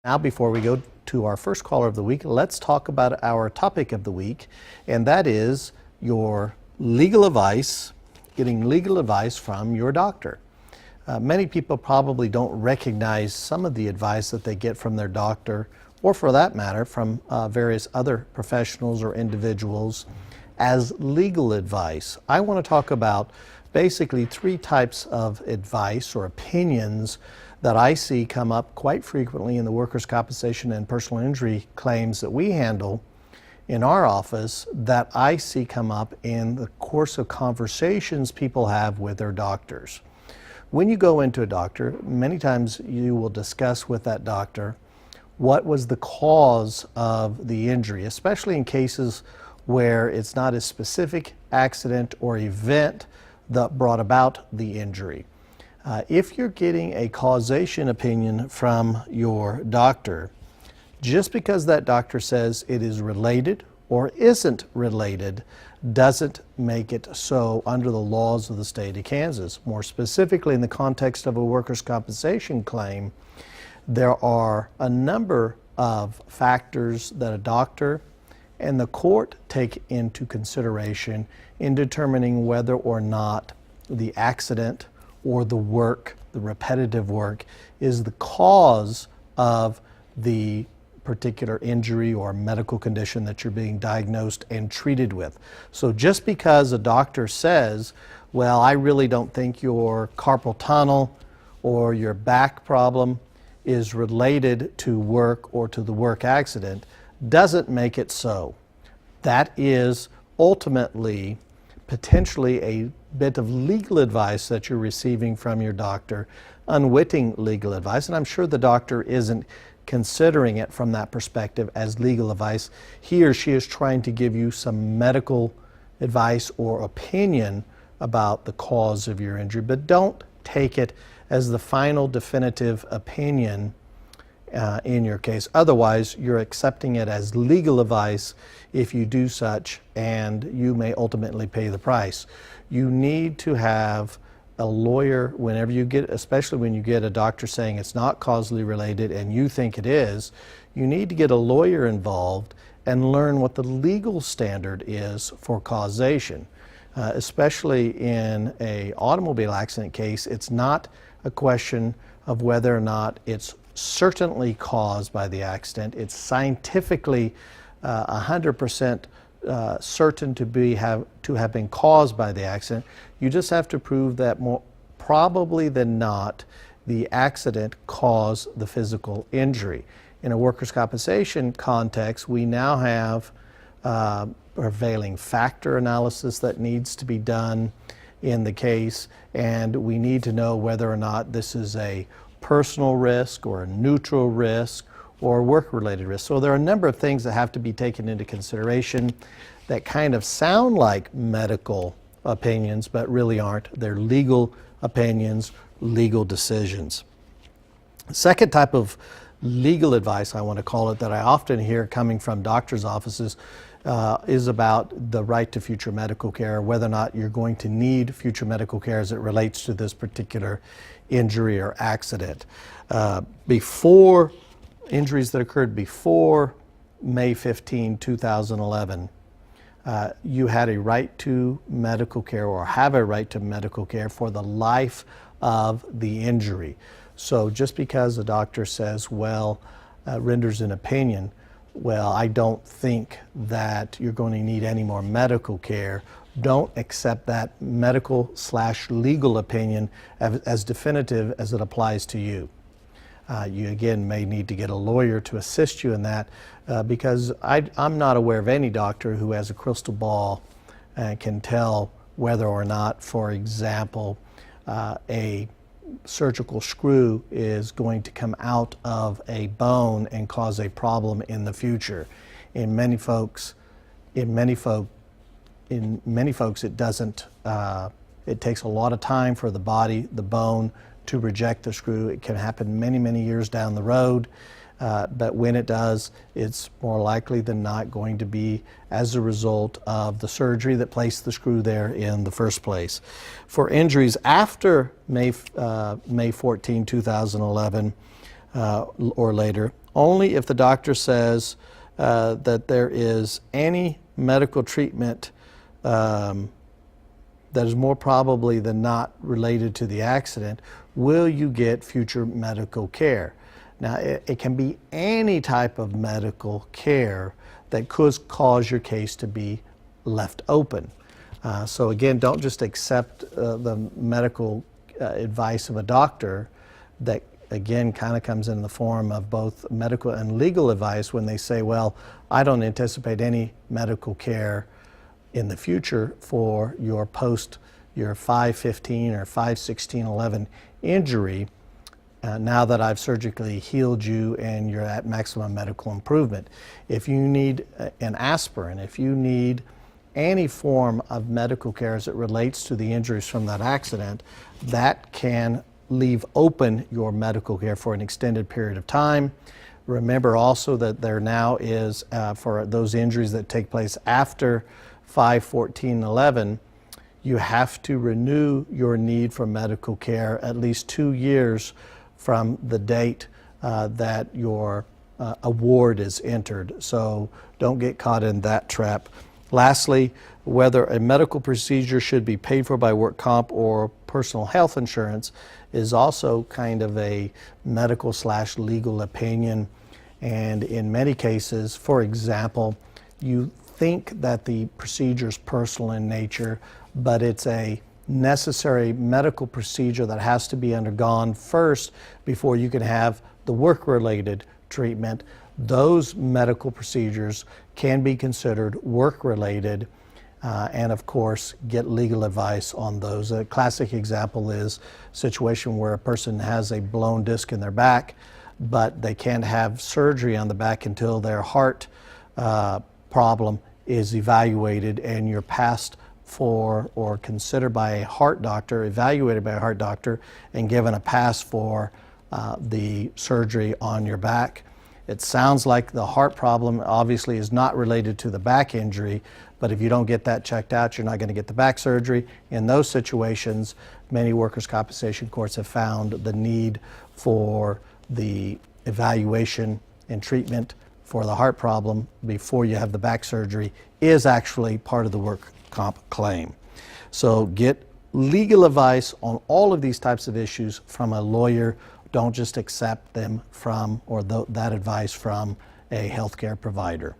Now, before we go to our first caller of the week, let's talk about our topic of the week, and that is your legal advice, getting legal advice from your doctor. Many people probably don't recognize some of the advice that they get from their doctor, or for that matter, from various other professionals or individuals as legal advice. I want to talk about basically three types of advice or opinions that I see come up quite frequently in the workers' compensation and personal injury claims that we handle in our office, that I see come up in the course of conversations people have with their doctors. When you go into a doctor, many times you will discuss with that doctor what was the cause of the injury, especially in cases where it's not a specific accident or event that brought about the injury. If you're getting a causation opinion from your doctor, just because that doctor says it is related or isn't related doesn't make it so under the laws of the state of Kansas. More specifically, in the context of a workers' compensation claim, there are a number of factors that a doctor and the court take into consideration in determining whether or not the accident or the work, the repetitive work, is the cause of the particular injury or medical condition that you're being diagnosed and treated with. So just because a doctor says, well, I really don't think your carpal tunnel or your back problem is related to work or to the work accident, doesn't make it so. That is ultimately potentially a bit of legal advice that you're receiving from your doctor, unwitting legal advice, and I'm sure the doctor isn't considering it from that perspective as legal advice. He or she is trying to give you some medical advice or opinion about the cause of your injury, but don't take it as the final definitive opinion in your case. Otherwise, you're accepting it as legal advice if you do such, and you may ultimately pay the price. You need to have a lawyer whenever you get, especially when you get a doctor saying it's not causally related and you think it is, you need to get a lawyer involved and learn what the legal standard is for causation. Especially in an automobile accident case, it's not a question of whether or not it's certainly caused by the accident. It's scientifically 100% certain to have been caused by the accident. You just have to prove that more probably than not the accident caused the physical injury. In a workers' compensation context, we now have prevailing factor analysis that needs to be done in the case, and we need to know whether or not this is a personal risk or a neutral risk or work-related risk. So there are a number of things that have to be taken into consideration that kind of sound like medical opinions, but really aren't. They're legal opinions, legal decisions. The second type of legal advice, I want to call it, that I often hear coming from doctors' offices is about the right to future medical care, whether or not you're going to need future medical care as it relates to this particular injury or accident. Before injuries that occurred before May 15, 2011, you had a right to medical care or have a right to medical care for the life of the injury. So just because a doctor says, well, renders an opinion, well, I don't think that you're going to need any more medical care, don't accept that medical/legal opinion as definitive as it applies to you. You again may need to get a lawyer to assist you in that because I'm not aware of any doctor who has a crystal ball and can tell whether or not, for example, a surgical screw is going to come out of a bone and cause a problem in the future. In many folks, it doesn't. It takes a lot of time for the body, the bone, to reject the screw. It can happen many, many years down the road. But when it does, it's more likely than not going to be as a result of the surgery that placed the screw there in the first place. For injuries after May 14, 2011, or later, only if the doctor says that there is any medical treatment that is more probably than not related to the accident, will you get future medical care. Now, it can be any type of medical care that could cause your case to be left open. So again, don't just accept the medical advice of a doctor that, again, kind of comes in the form of both medical and legal advice when they say, well, I don't anticipate any medical care in the future for your your 5/15 or 5/16/11 injury now that I've surgically healed you and you're at maximum medical improvement. If you need an aspirin, if you need any form of medical care as it relates to the injuries from that accident, that can leave open your medical care for an extended period of time. Remember also that there now is, for those injuries that take place after 5/14/11, you have to renew your need for medical care at least 2 years from the date that your award is entered. So don't get caught in that trap. Lastly, whether a medical procedure should be paid for by work comp or personal health insurance is also kind of a medical/legal opinion. And in many cases, for example, you think that the procedure is personal in nature, but it's a necessary medical procedure that has to be undergone first before you can have the work-related treatment. Those medical procedures can be considered work-related, and of course get legal advice on those. A classic example is a situation where a person has a blown disc in their back, but they can't have surgery on the back until their heart problem is evaluated, and you're passed for or considered by a heart doctor, evaluated by a heart doctor, and given a pass for the surgery on your back. It sounds like the heart problem obviously is not related to the back injury, but if you don't get that checked out, you're not going to get the back surgery. In those situations, many workers' compensation courts have found the need for the evaluation and treatment for the heart problem before you have the back surgery is actually part of the work comp claim. So get legal advice on all of these types of issues from a lawyer. Don't just accept them from, or that advice from, a healthcare provider.